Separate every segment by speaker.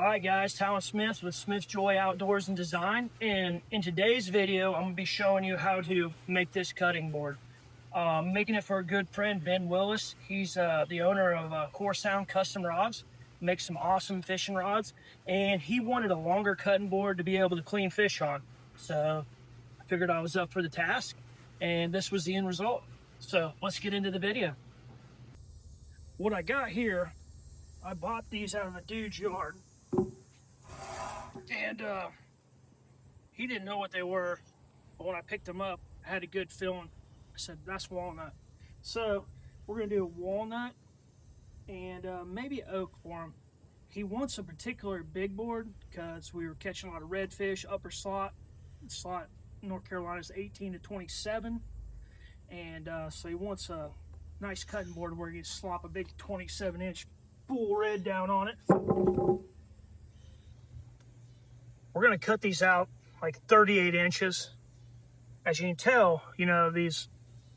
Speaker 1: Hi guys, Talon Smith with Smith Joy Outdoors and Design, and in today's video I'm going to be showing you how to make this cutting board. I'm making it for a good friend, Ben Willis. He's the owner of Core Sound Custom Rods, makes some awesome fishing rods, and he wanted a longer cutting board to be able to clean fish on. So I figured I was up for the task, and this was the end result. So let's get into the video. What I got here, I bought these out of a dude's yard, and he didn't know what they were, but when I picked them up, I had a good feeling. I said, that's walnut. So we're gonna do a walnut and maybe oak for him. He wants a particular big board because we were catching a lot of redfish, upper slot. Slot North Carolina is 18 to 27. And so he wants a nice cutting board where you slop a big 27-inch bull red down on it. We're gonna cut these out like 38 inches. As you can tell, you know, these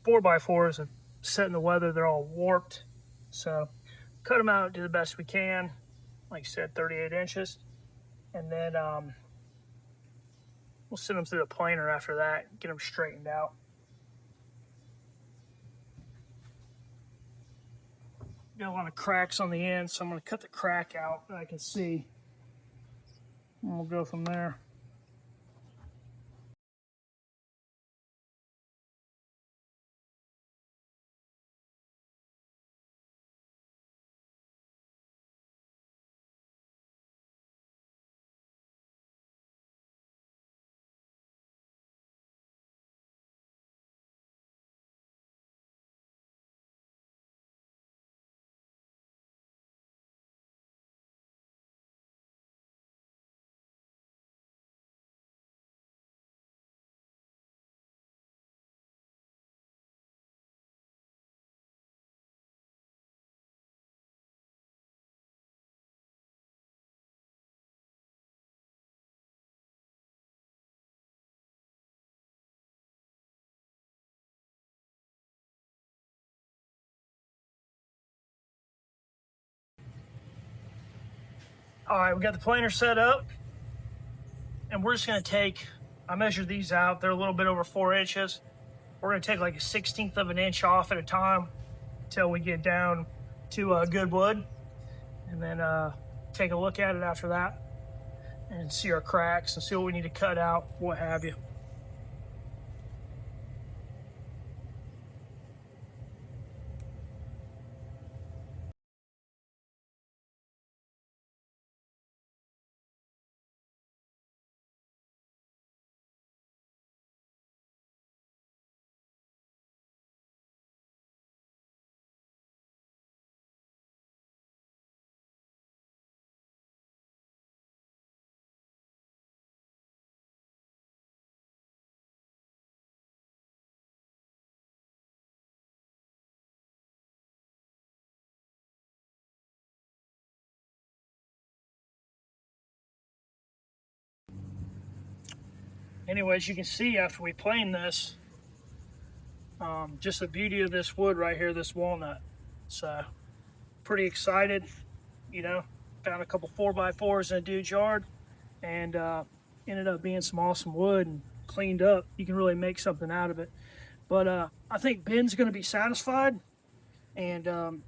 Speaker 1: 4x4s have set in the weather, they're all warped. So cut them out, do the best we can. Like I said, 38 inches. And then we'll send them through the planer after that, get them straightened out. Got a lot of cracks on the end, so I'm gonna cut the crack out that I can see. And we'll go from there. All right, we got the planer set up, and we're just gonna take, I measured these out, they're a little bit over 4 inches. We're gonna take like a 1/16 of an inch off at a time until we get down to good wood, and then take a look at it after that and see our cracks and see what we need to cut out, what have you. Anyways, you can see after we plane this, just the beauty of this wood right here, this walnut. So pretty excited, you know, found a couple 4x4s in a dude's yard, and ended up being some awesome wood and cleaned up. You can really make something out of it. But I think Ben's gonna be satisfied. And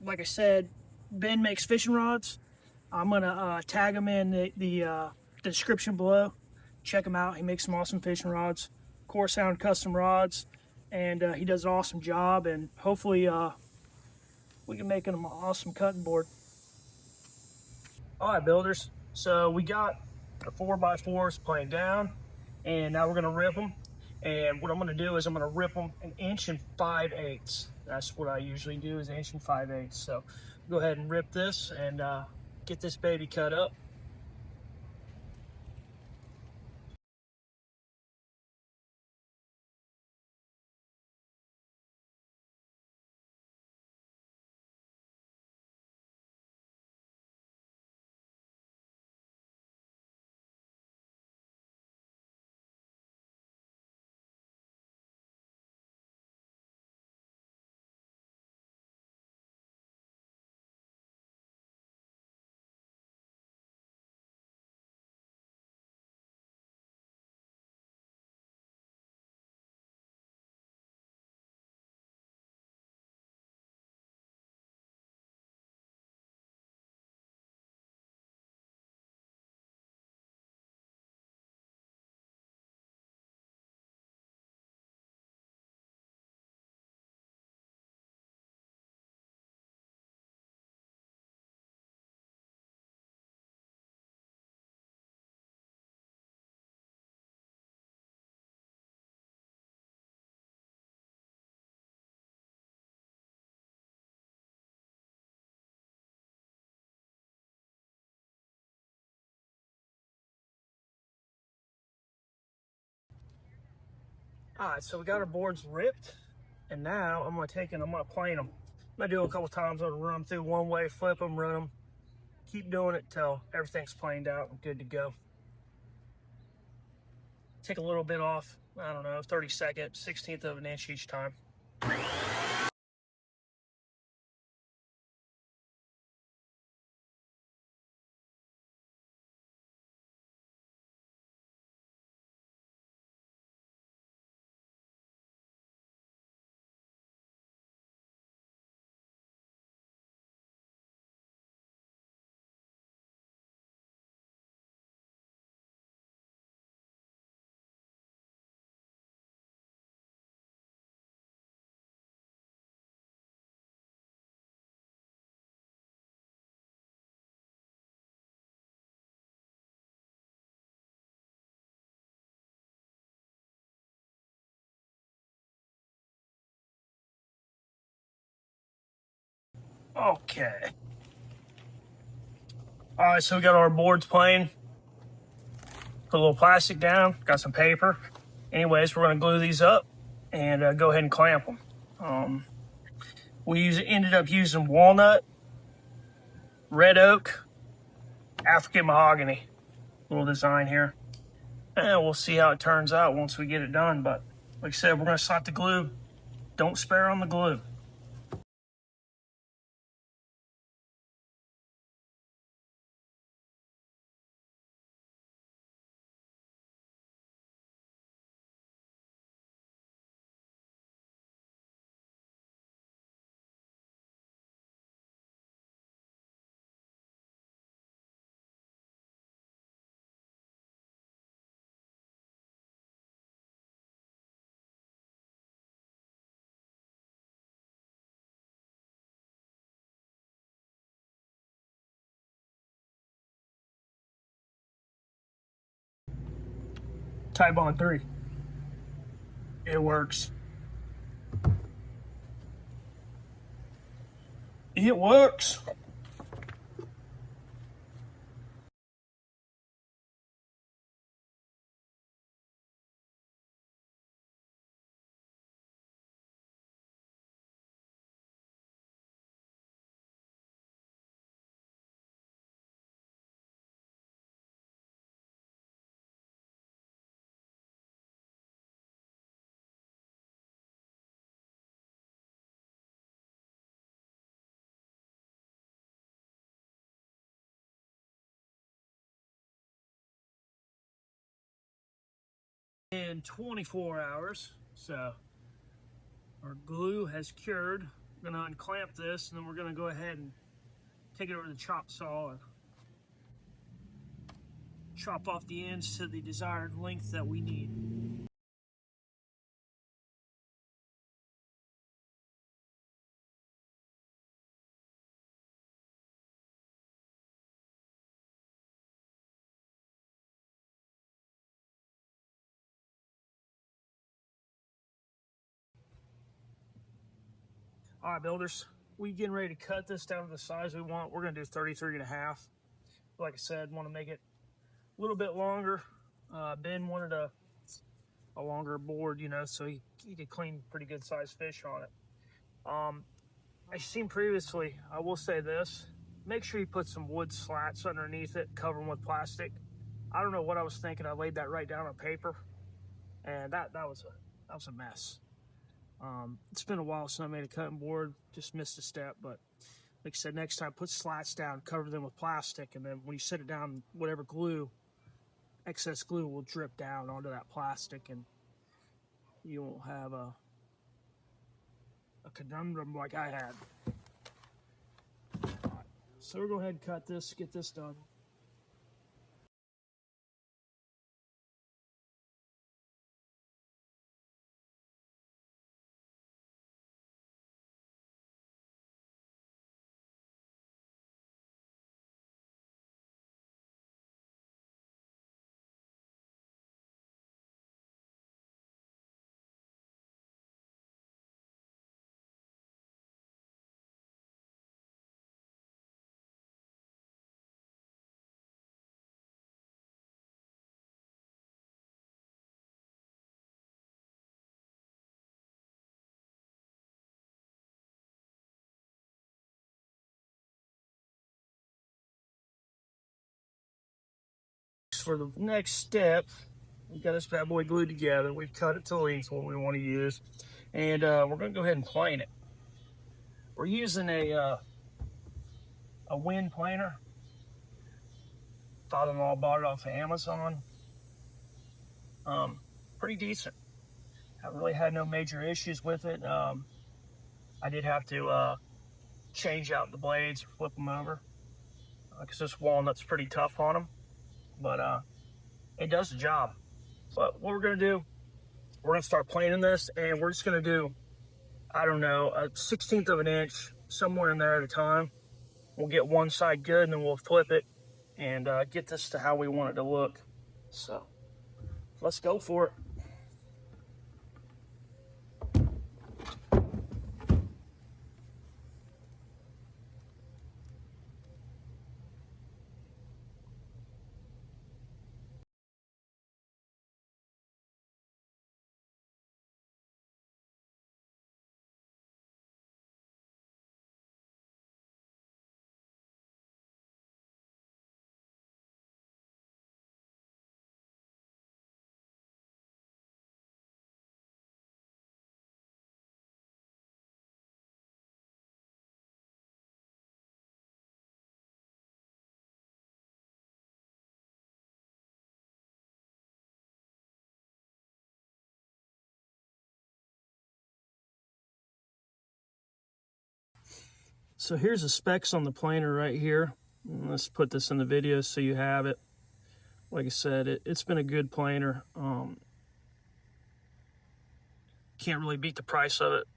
Speaker 1: like I said, Ben makes fishing rods. I'm gonna tag him in the description below. Check him out. He makes some awesome fishing rods, Core Sound custom rods, and he does an awesome job. And hopefully we can make him an awesome cutting board. All right, builders. So we got the 4x4s planed down, and now we're gonna rip them. And what I'm gonna do is I'm gonna rip them 1 5/8 inches. That's what I usually do, is 1 5/8 inches. So go ahead and rip this and get this baby cut up. All right, so we got our boards ripped, and now I'm gonna take and I'm gonna plane them. I'm gonna do it a couple times. I'm gonna run them through one way, flip them, run them. Keep doing it till everything's planed out and good to go. Take a little bit off, I don't know, 30 seconds, 1/16 of an inch each time. Okay. All right, so we got our boards planed. Put a little plastic down, got some paper. Anyways, we're gonna glue these up and go ahead and clamp them. We ended up using walnut, red oak, African mahogany. Little design here. And we'll see how it turns out once we get it done. But like I said, we're gonna slap the glue. Don't spare on the glue. Type on 3. It works. It works. In 24 hours, so our glue has cured. We're gonna unclamp this, and then we're gonna go ahead and take it over to the chop saw and chop off the ends to the desired length that we need. All right, builders, we getting ready to cut this down to the size we want. We're gonna do 33.5. Like I said, want to make it a little bit longer. Ben wanted a longer board, you know, so he could clean pretty good sized fish on it. As you've seen previously, I will say this: make sure you put some wood slats underneath it, cover them with plastic. I don't know what I was thinking. I laid that right down on paper, and that was a mess. It's been a while since I made a cutting board. Just missed a step, but like I said, next time put slats down, cover them with plastic, and then when you set it down, whatever glue, excess glue will drip down onto that plastic, and you won't have a conundrum like I had. So we'll go ahead and cut this, get this done. for the next step, we got this bad boy glued together. We've cut it to length, what we want to use. And we're going to go ahead and plane it. We're using a wind planer. Father-in-law bought it off of Amazon. Pretty decent. Haven't really had no major issues with it. I did have to change out the blades, flip them over, because this walnut's pretty tough on them. But it does the job. But what we're going to do, we're going to start planing this, and we're just going to do, I don't know, a 1/16 of an inch, somewhere in there at a time. We'll get one side good, and then we'll flip it and get this to how we want it to look. So let's go for it. So here's the specs on the planer right here. Let's put this in the video so you have it. Like I said, it's been a good planer. Can't really beat the price of it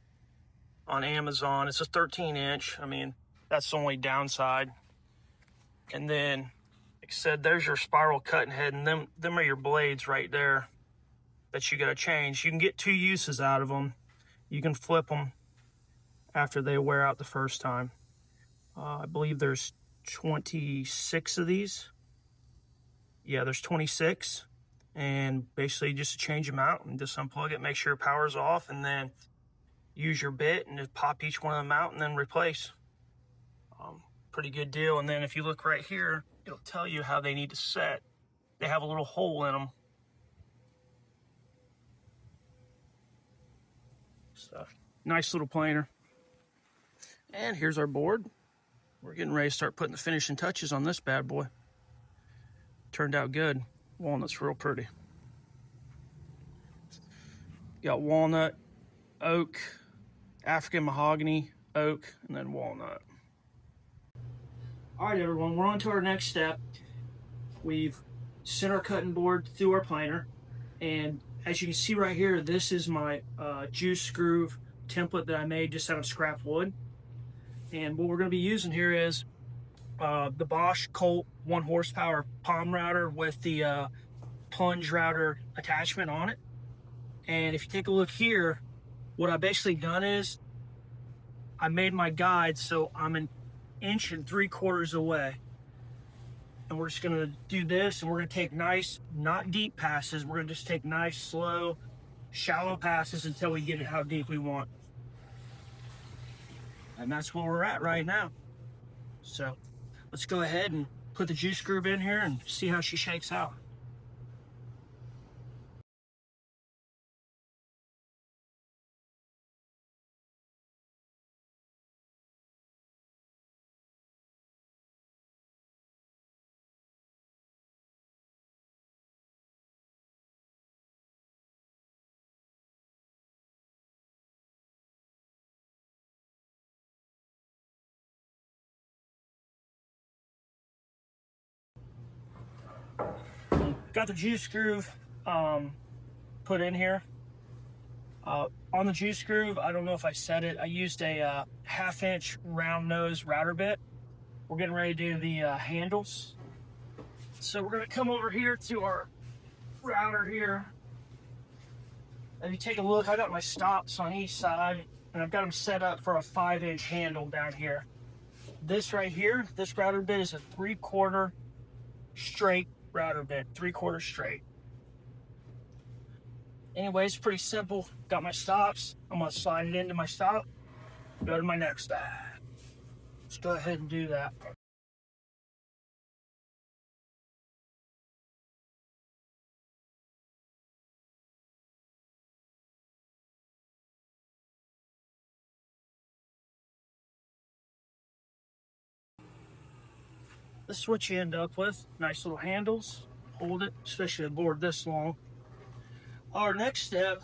Speaker 1: on Amazon. It's a 13-inch. I mean, that's the only downside. And then, like I said, there's your spiral cutting head, and them are your blades right there that you got to change. You can get 2 uses out of them. You can flip them after they wear out the first time. I believe there's 26 of these. Yeah, there's 26. And basically just change them out and just unplug it, make sure power's off, and then use your bit and just pop each one of them out and then replace. Pretty good deal. And then if you look right here, it'll tell you how they need to set. They have a little hole in them. So, nice little planer. And here's our board. We're getting ready to start putting the finishing touches on this bad boy. Turned out good. Walnut's real pretty. Got walnut, oak, African mahogany, oak, and then walnut. All right, everyone, we're on to our next step. We've sent our cutting board through our planer, and as you can see right here, this is my juice groove template that I made just out of scrap wood. And what we're going to be using here is the Bosch Colt 1 horsepower palm router with the plunge router attachment on it. And if you take a look here, what I've basically done is I made my guide so I'm 1 3/4 inches away. And we're just going to do this, and we're going to take nice, not deep passes. We're going to just take nice, slow, shallow passes until we get it how deep we want. And that's where we're at right now. So let's go ahead and put the juice groove in here and see how she shakes out. Got the juice groove put in here. On the juice groove, I don't know if I said it, I used a 1/2 inch round nose router bit. We're getting ready to do the handles. So we're going to come over here to our router here. If you take a look, I got my stops on each side, and I've got them set up for a 5-inch handle down here. This right here, this router bit is a 3/4 straight router bit, 3/4 straight. Anyways, pretty simple. Got my stops. I'm gonna slide it into my stop, go to my next stop. Let's go ahead and do that. this is what you end up with. Nice little handles. Hold it, especially a board this long. Our next step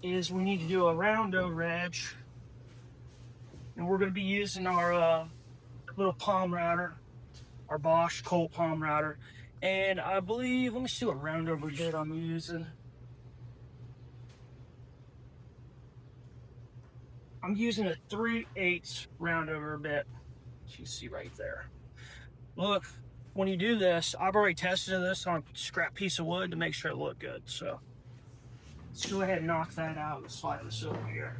Speaker 1: is we need to do a round over edge. And we're going to be using our little palm router, our Bosch Colt palm router. And I believe, let me see what round over bit I'm using. I'm using a 3/8 round over bit. You can see right there. Look, when you do this, I've already tested this on a scrap piece of wood to make sure it looked good. So let's go ahead and knock that out and slide this over here.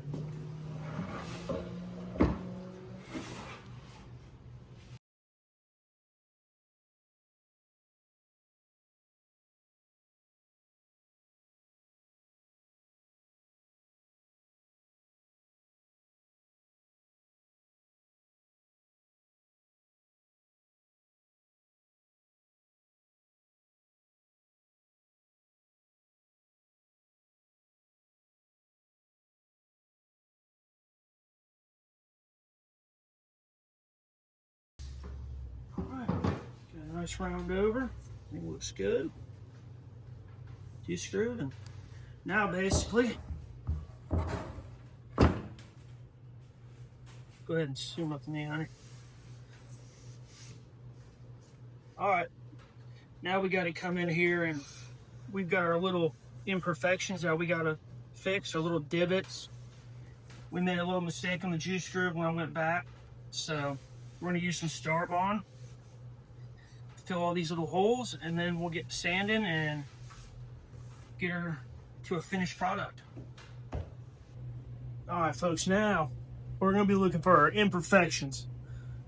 Speaker 1: All right, got a nice round over. I think it looks good. Two screwed, and now basically, go ahead and zoom up the knee, honey. All right, now we got to come in here and we've got our little imperfections that we got to fix, our little divots. We made a little mistake on the juice screw when I went back, so we're going to use some Starbond to fill all these little holes, and then we'll get sanding and get her to a finished product. All right, folks, now we're going to be looking for our imperfections.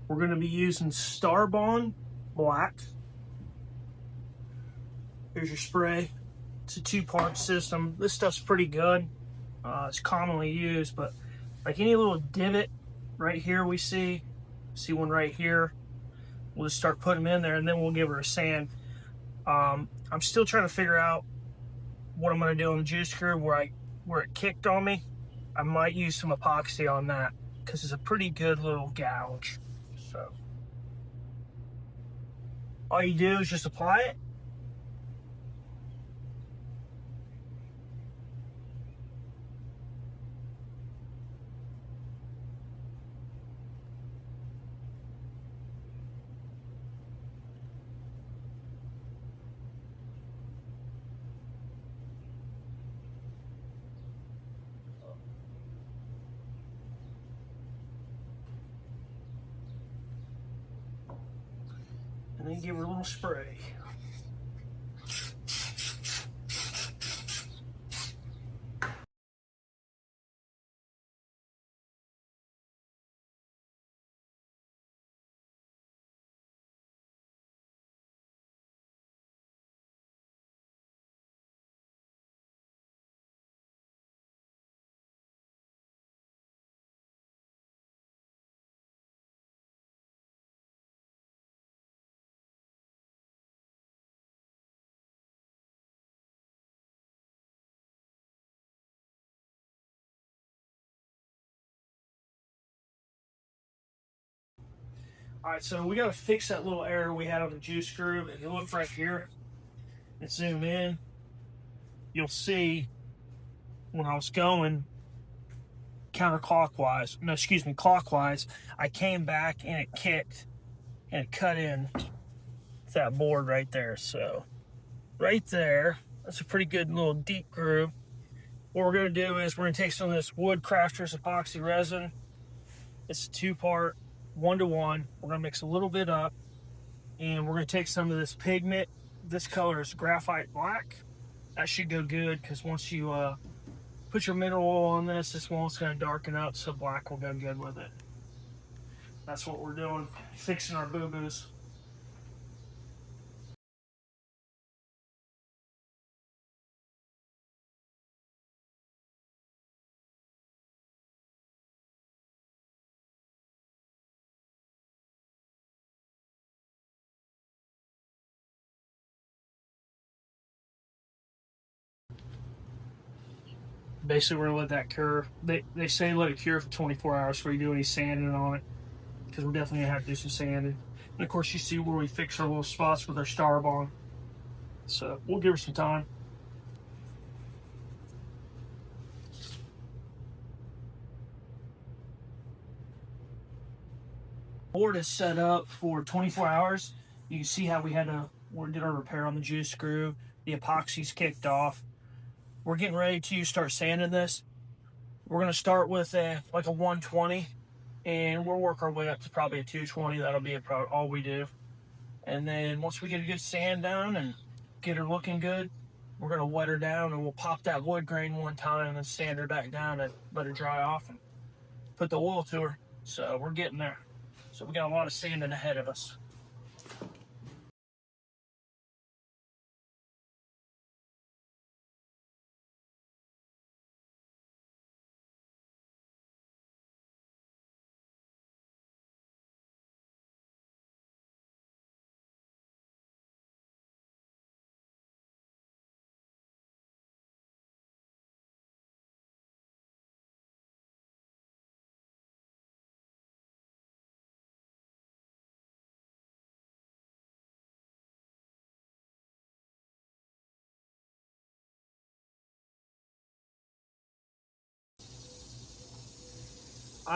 Speaker 1: We're going to be using Starbond black. Here's your spray. It's a 2-part system. This stuff's pretty good. It's commonly used, but like any little divot right here we see one right here, we'll just start putting them in there, and then we'll give her a sand. I'm still trying to figure out what I'm going to do on the juice screw where it kicked on me. I might use some epoxy on that because it's a pretty good little gouge. So all you do is just apply it. And then give her a little spray. All right, so we got to fix that little error we had on the juice screw. If you look right here and zoom in, you'll see when I was going clockwise, I came back and it kicked and it cut in that board right there. So right there, that's a pretty good little deep groove. What we're going to do is we're going to take some of this Wood Crafters epoxy resin. It's a 2-part, 1-to-1. We're going to mix a little bit up, and we're going to take some of this pigment. This color is graphite black. That should go good because once you put your mineral oil on this one's going to darken up, so black will go good with it. That's what we're doing, fixing our boo-boos. Basically, we're gonna let that cure. They say let it cure for 24 hours before you do any sanding on it. because we're definitely gonna have to do some sanding. And of course, you see where we fix our little spots with our Starbond. So we'll give her some time. Board is set up for 24 hours. You can see how we did our repair on the juice screw. The epoxy's kicked off. We're getting ready to start sanding this. We're gonna start with like a 120, and we'll work our way up to probably a 220. That'll be all we do. And then once we get a good sand down and get her looking good, we're gonna wet her down, and we'll pop that wood grain one time and then sand her back down and let her dry off and put the oil to her. So we're getting there. So we got a lot of sanding ahead of us.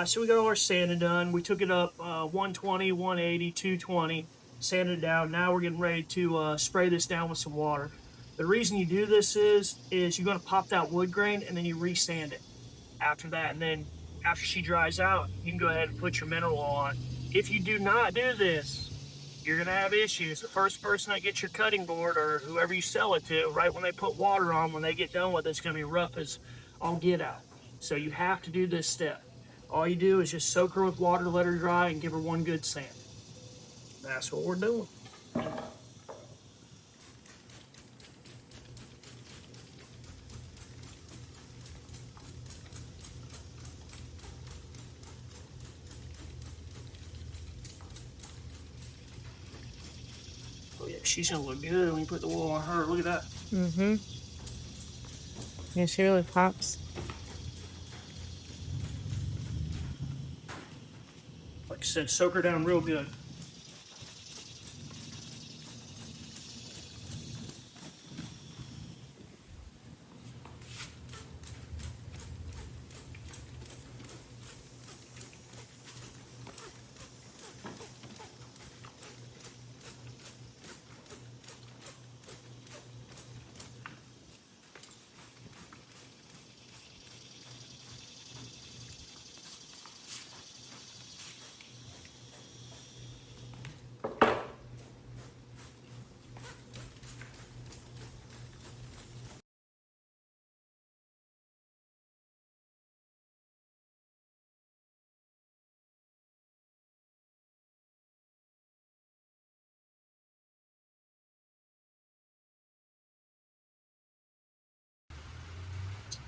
Speaker 1: So we got all our sanding done. We took it up 120, 180, 220, sanded it down. Now we're getting ready to spray this down with some water. The reason you do this is you're going to pop that wood grain and then you re-sand it after that. And then after she dries out, you can go ahead and put your mineral oil on. If you do not do this, you're going to have issues. The first person that gets your cutting board or whoever you sell it to, right when they put water on, when they get done with it, it's going to be rough as all get out. So you have to do this step. All you do is just soak her with water, let her dry, and give her one good sand. That's what we're doing. Oh yeah, she's gonna look good when you put the wool on her. Look at that.
Speaker 2: Mm-hmm. Yeah, she really pops.
Speaker 1: Like I said, soak her down real good.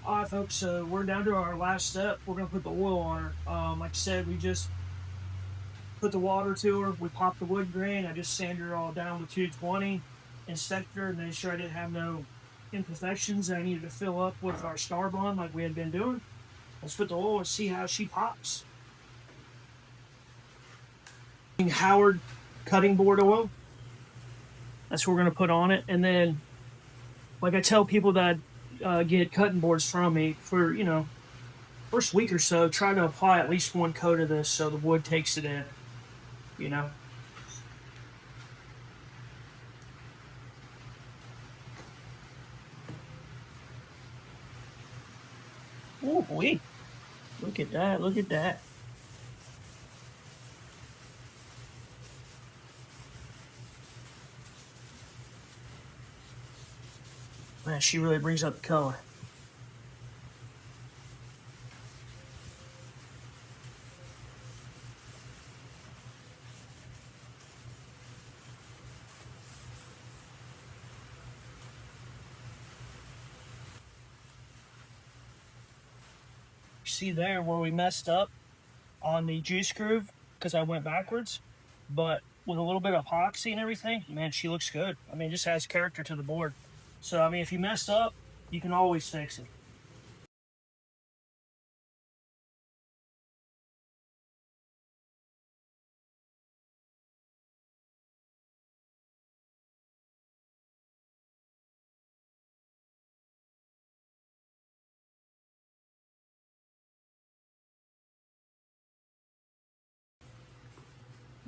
Speaker 1: All right, folks, so we're down to our last step. We're gonna put the oil on her. Like I said, we just put the water to her. We popped the wood grain. I just sanded her all down with 220, inspected her, and made sure I didn't have no imperfections that I needed to fill up with our Starbond like we had been doing. Let's put the oil and see how she pops. Howard cutting board oil. That's what we're gonna put on it, and then, like I tell people that get cutting boards from me, for first week or so, try to apply at least one coat of this so the wood takes it in. You know. Oh boy, look at that! Look at that! Man, she really brings out the color. See there where we messed up on the juice groove because I went backwards, but with a little bit of epoxy and everything, man, she looks good. I mean, it just has character to the board. So, I mean, if you messed up, you can always fix it.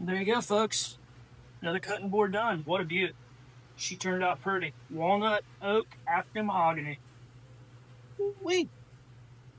Speaker 1: There you go, folks. Another cutting board done. What a beaut. She turned out pretty. Walnut, oak, African mahogany. Woo-wee.